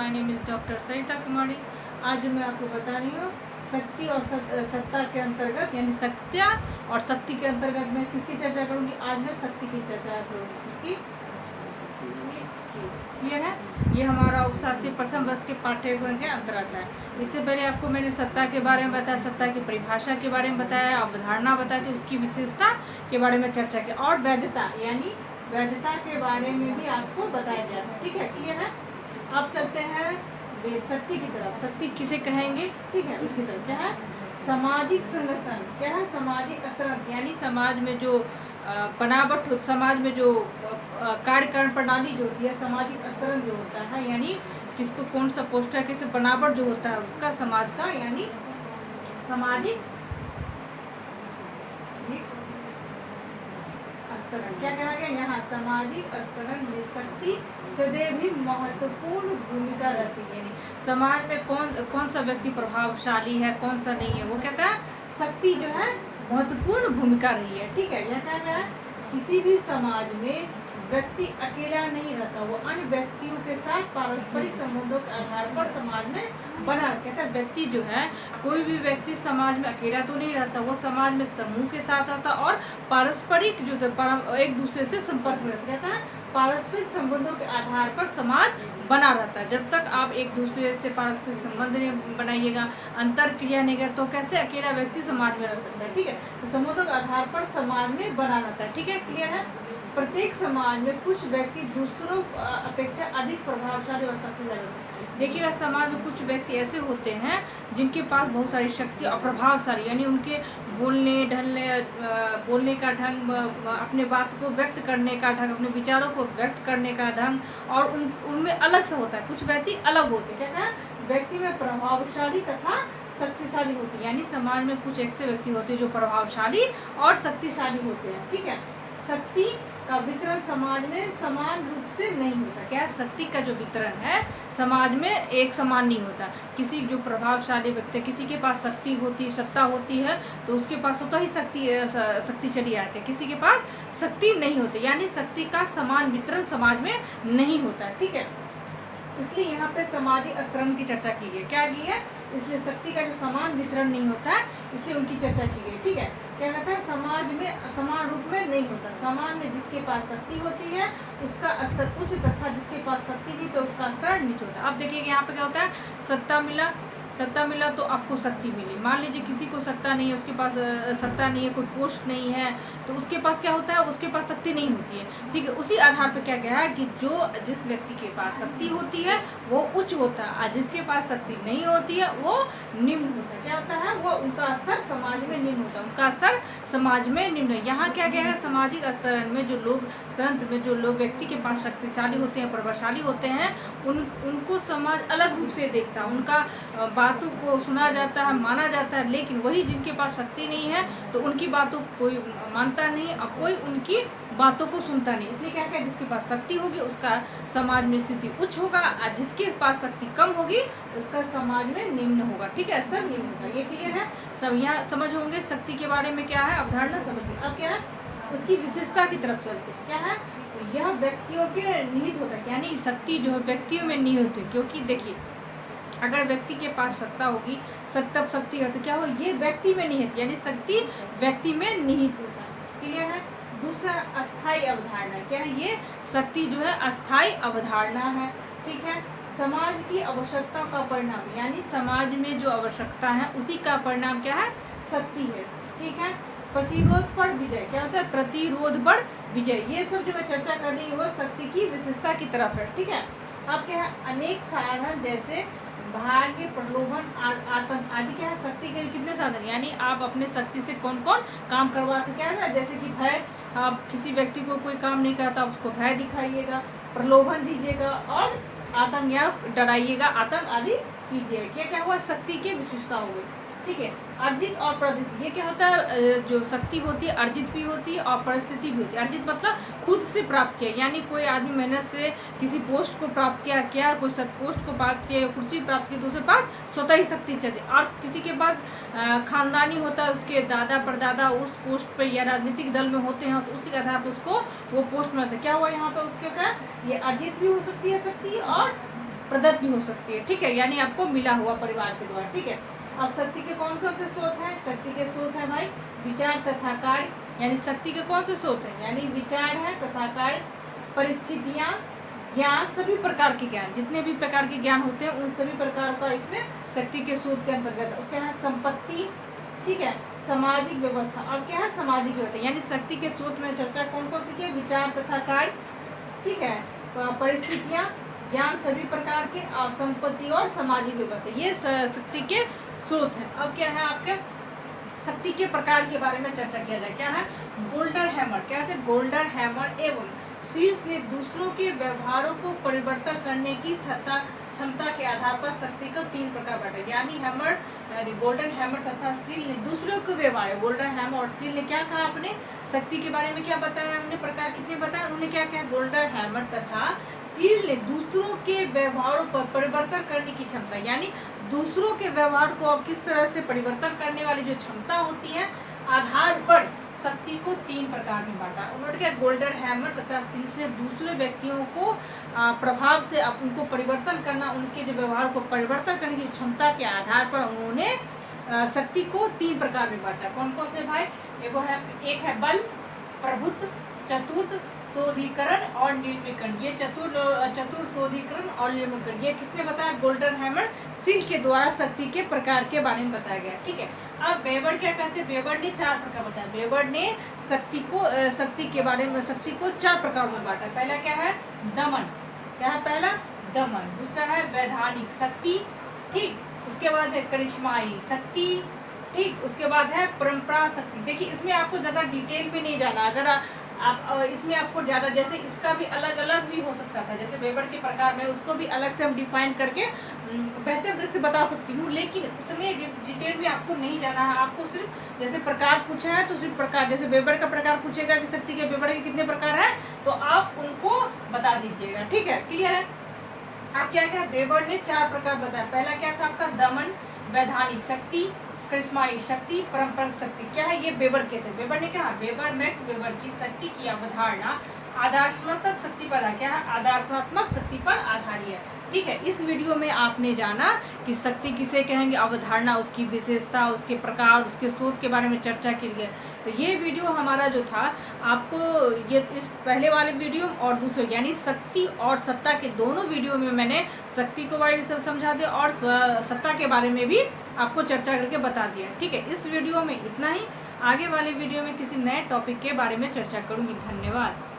My name is doctor Sarita Kumari. आज मैं आपको बता रही हूँ शक्ति और सत्ता के अंतर्गत, यानी सत्या और शक्ति के अंतर्गत मैं किसकी चर्चा करूँगी। आज मैं शक्ति की चर्चा करूँगी। किसकी? क्लियर है? ये हमारा उपशास्त्री प्रथम वर्ष के पाठ्यक्रम के अंतर्गत है। इससे पहले आपको मैंने सत्ता के बारे में बताया, सत्ता की परिभाषा के बारे में बताया, अवधारणा बताई थी, उसकी विशेषता के बारे में चर्चा की, और वैधता यानी वैधता के बारे में भी आपको बताया गया था। ठीक है, क्लियर है? अब चलते हैं शक्ति की तरफ। शक्ति किसे कहेंगे? ठीक है, उसकी तरफ क्या है? सामाजिक संगठन। क्या है? सामाजिक स्तर, यानी समाज में जो बनावट हो, समाज में जो कार्यकरण प्रणाली जो होती है, सामाजिक स्तर जो होता है, यानी किसको कौन सा पोस्ट है, किसे बनावट जो होता है उसका, समाज का, यानी सामाजिक स्तरण। क्या कहा गया यहाँ? सामाजिक स्तरण में शक्ति सदैव ही महत्वपूर्ण भूमिका रहती है। यानी समाज में कौन सा व्यक्ति प्रभावशाली है, कौन सा नहीं है, वो कहता है शक्ति जो है महत्वपूर्ण भूमिका रही है। ठीक है, यह कहा गया किसी भी समाज में व्यक्ति अकेला नहीं रहता, वो अन्य व्यक्तियों के साथ पारस्परिक संबंधों के आधार पर समाज में बना। कहता है व्यक्ति जो है, कोई भी व्यक्ति समाज में अकेला तो नहीं रहता, वो समाज में समूह के साथ रहता और पारस्परिक जो एक दूसरे से संपर्क में रहता। कहता है पारस्परिक संबंधों के आधार पर समाज बना रहता है। जब तक आप एक दूसरे से पारस्परिक संबंध नहीं बनाइएगा, अंतर क्रिया नहीं करते, तो कैसे अकेला व्यक्ति समाज में रह सकता है। ठीक है, तो संबंधों के आधार पर समाज में बना रहता है। ठीक है, क्लियर है? प्रत्येक समाज में कुछ व्यक्ति दूसरों अपेक्षा अधिक प्रभावशाली और शक्तिशाली होते हैं। देखिएगा, समाज में कुछ व्यक्ति ऐसे होते हैं जिनके पास बहुत सारी शक्ति और प्रभावशाली, यानी उनके बोलने का ढंग, अपने बात को व्यक्त करने का ढंग, अपने विचारों को व्यक्त करने का ढंग, और उनमें अलग सा होता है। कुछ व्यक्ति अलग होते हैं। कहते हैं व्यक्ति में प्रभावशाली तथा शक्तिशाली होती है, यानी समाज में कुछ ऐसे व्यक्ति होते हैं जो प्रभावशाली और शक्तिशाली होते हैं। ठीक है, शक्ति का वितरण समाज में समान रूप से नहीं होता। क्या? शक्ति का जो वितरण है समाज में एक समान नहीं होता। किसी जो प्रभावशाली व्यक्ति, किसी के पास शक्ति होती, सत्ता होती है, तो उसके पास होता ही शक्ति चली आती है, किसी के पास शक्ति नहीं होती, यानी शक्ति का समान वितरण समाज में नहीं होता है। ठीक है, इसलिए यहाँ पे सामाजिक स्तरण की चर्चा की गई। क्या की है? इसलिए शक्ति का जो समान वितरण नहीं होता है, इसलिए उनकी चर्चा की गई। ठीक है, क्या कहता है? समाज में समान रूप में नहीं होता। समाज में जिसके पास शक्ति होती है उसका स्तर उच्च, तथा जिसके पास शक्ति नहीं तो उसका स्तर नीचे होता है। अब देखिए यहाँ पे क्या होता है, सत्ता मिला तो आपको शक्ति मिली। मान लीजिए किसी को सत्ता नहीं है, उसके पास सत्ता नहीं है, कोई पोस्ट नहीं है, तो उसके पास क्या होता है, उसके पास शक्ति नहीं होती है। ठीक है, उसी आधार पर क्या कहा है कि जिस व्यक्ति के पास शक्ति होती है वो उच्च होता है, और जिसके पास शक्ति नहीं होती है वो निम्न होता है। क्या होता है? वो उनका स्तर समाज में निम्न होता है, उनका स्तर समाज में निम्न है। यहाँ क्या गया है? सामाजिक स्तर में जो लोग, संत में जो लोग व्यक्ति के पास शक्तिशाली होते हैं, प्रभावशाली होते हैं, उनको समाज अलग रूप से देखता है, उनका बातों को सुना जाता है, माना जाता है। लेकिन वही जिनके पास शक्ति नहीं है तो उनकी बातों को कोई मानता नहीं और कोई उनकी बातों को सुनता नहीं। इसलिए क्या है, जिसके पास शक्ति होगी उसका समाज में स्थिति उच्च होगा, और जिसके पास शक्ति कम होगी उसका समाज में निम्न होगा। ठीक है, स्तर निम्न होगा। ये क्लियर है? सब यहाँ समझ होंगे शक्ति के बारे में क्या है, अवधारणा समझिए। अब क्या है, उसकी विशेषता की तरफ चलते हैं। क्या है? यह व्यक्तियों के निहित होता है, यानी शक्ति जो है व्यक्तियों में निहित होती है। क्योंकि देखिए, अगर व्यक्ति के पास सत्ता होगी, तब शक्ति है, तो क्या हो, ये व्यक्ति में निहित, यानी शक्ति व्यक्ति में निहित होता है। क्लियर है? दूसरा अस्थाई अवधारणा। क्या है? ये शक्ति जो है अस्थाई अवधारणा है। ठीक है, समाज की आवश्यकता का परिणाम, यानी समाज में जो आवश्यकता है उसी का परिणाम क्या है? शक्ति है। ठीक है, प्रतिरोध पर विजय। क्या होता है? प्रतिरोध पर विजय। ये सब जो मैं चर्चा कर रही हूँ वो शक्ति की विशेषता की तरफ है। ठीक है, अब क्या है, अनेक साधन जैसे भाग्य, प्रलोभन, आतंक आदि क्या है, शक्ति के कितने साधन, यानी आप अपने शक्ति से कौन कौन काम करवा सकते हैं ना। जैसे कि भय, आप किसी व्यक्ति को कोई काम नहीं करता उसको भय दिखाइएगा, प्रलोभन दीजिएगा, और आतंक या डराइएगा, आतंक आदि कीजिएगा। क्या क्या हुआ? शक्ति की विशेषता हो गई। ठीक है, अर्जित और परिस्थिति। ये क्या होता है, जो शक्ति होती है अर्जित भी होती है और परिस्थिति भी होती है। अर्जित मतलब खुद से प्राप्त किया, यानी कोई आदमी मेहनत से किसी पोस्ट को प्राप्त किया, कोई पोस्ट को प्राप्त किया, कुर्सी प्राप्त की, दूसरे पास स्वतः ही शक्ति चलती। और किसी के पास खानदानी होता है, उसके दादा परदादा उस पोस्ट पर या राजनीतिक दल में होते हैं, तो उसी के आधार पर उसको वो पोस्ट मिलता है। क्या हुआ यहाँ पर, उसके क्या, ये अर्जित भी हो सकती है शक्ति और प्रदत्त भी हो सकती है, ठीक है, यानी आपको मिला हुआ परिवार के द्वारा, ठीक है। अब शक्ति के कौन कौन से स्रोत हैं? शक्ति के स्रोत है भाई विचार तथा कार्य, यानी शक्ति के कौन से स्रोत हैं? यानी विचार है तथा कार्य, परिस्थितियाँ, ज्ञान, सभी प्रकार के ज्ञान, जितने भी प्रकार के ज्ञान होते हैं उन सभी प्रकार का इसमें शक्ति के स्रोत के अंतर्गत। उसके बाद संपत्ति, ठीक है, सामाजिक व्यवस्था। अब क्या है? सामाजिक व्यवस्था, यानी शक्ति के स्रोत में चर्चा कौन कौन सी की? विचार तथा कार्य, ठीक है, परिस्थितियाँ, ज्ञान सभी प्रकार के, संपत्ति और सामाजिक व्यवस्था, ये शक्ति के स्रोत हैं। अब क्या है आपके शक्ति के प्रकार के बारे में चर्चा किया जाए। क्या है? Golden hammer. क्या है? गोल्डन हैमर एवं शीर्ष ने दूसरों के व्यवहारों को परिवर्तन करने की क्षमता के आधार पर शक्ति को 3 प्रकार बांटा। यानी हैमर, गोल्डन हैमर तथा स्टील ने दूसरों के व्यवहार, गोल्डन हैमर और स्टील ने क्या कहा? अपने शक्ति के बारे में क्या बताया? हमने प्रकार कितने बताया? उन्होंने क्या कहा? गोल्डन हैमर तथा स्टील ने दूसरों के व्यवहारों पर परिवर्तन करने की क्षमता, यानी दूसरों के व्यवहार को अब किस तरह से परिवर्तन करने वाली जो क्षमता होती है आधार पर शक्ति को 3 प्रकार में बांटा। उन्होंने क्या? गोल्डन हैमर तथा स्टील ने दूसरे व्यक्तियों को प्रभाव से उनको परिवर्तन करना, उनके जो व्यवहार को परिवर्तन करने की क्षमता के आधार पर उन्होंने शक्ति को 3 प्रकार में बांटा। कौन कौन से भाई? एक है बल, प्रभुत्व, चतुर्थ शोधीकरण और निर्मीकरण। ये चतुर शोधीकरण और निर्मीकरण ये किसने बताया? गोल्डन हैमर स्टील के द्वारा शक्ति के प्रकार के बारे में बताया गया, ठीक है। अब वेबर क्या कहते हैं? वेबर ने 4 प्रकार बताया। वेबर ने शक्ति के बारे में शक्ति को 4 प्रकार में बांटा। पहला क्या है? दमन। क्या है? पहला दमन। दूसरा है वैधानिक शक्ति, ठीक। उसके बाद है करिश्माई शक्ति, ठीक। उसके बाद है परंपरा शक्ति। देखिए इसमें आपको ज़्यादा डिटेल में नहीं जाना, अगर आप इसमें आपको ज़्यादा, जैसे इसका भी अलग अलग भी हो सकता था, जैसे वेबर के प्रकार में उसको भी अलग से हम डिफाइन करके बेहतर तरह से बता सकती हूँ, लेकिन उतने डिटेल में आपको नहीं जाना है। आपको सिर्फ जैसे प्रकार पूछा है तो सिर्फ प्रकार, जैसे वेबर का प्रकार पूछेगा कि शक्ति के वेबर के कितने प्रकार हैं तो आप उनको बता दीजिएगा, ठीक है। क्लियर है? आप क्या क्या? वेबर ने 4 प्रकार बताया। पहला क्या था आपका? दमन, वैधानिक शक्ति, करिश्माई शक्ति, परंपरागत शक्ति। क्या है? ये वेबर के थे। वेबर ने कहा, वेबर मैक्स वेबर की शक्ति की अवधारणा आदर्शात्मक शक्ति पर क्या है? आदर्शात्मक शक्ति पर आधारित है, ठीक है। इस वीडियो में आपने जाना कि शक्ति किसे कहेंगे, अवधारणा, उसकी विशेषता, उसके प्रकार, उसके स्रोत के बारे में चर्चा की गई। तो ये वीडियो हमारा जो था आपको ये इस पहले वाले वीडियो और दूसरे यानी शक्ति और सत्ता के दोनों वीडियो में मैंने शक्ति को बारे में सब समझा दिया और सत्ता के बारे में भी आपको चर्चा करके बता दिया, ठीक है। इस वीडियो में इतना ही। आगे वाले वीडियो में किसी नए टॉपिक के बारे में चर्चा करूँगी। धन्यवाद।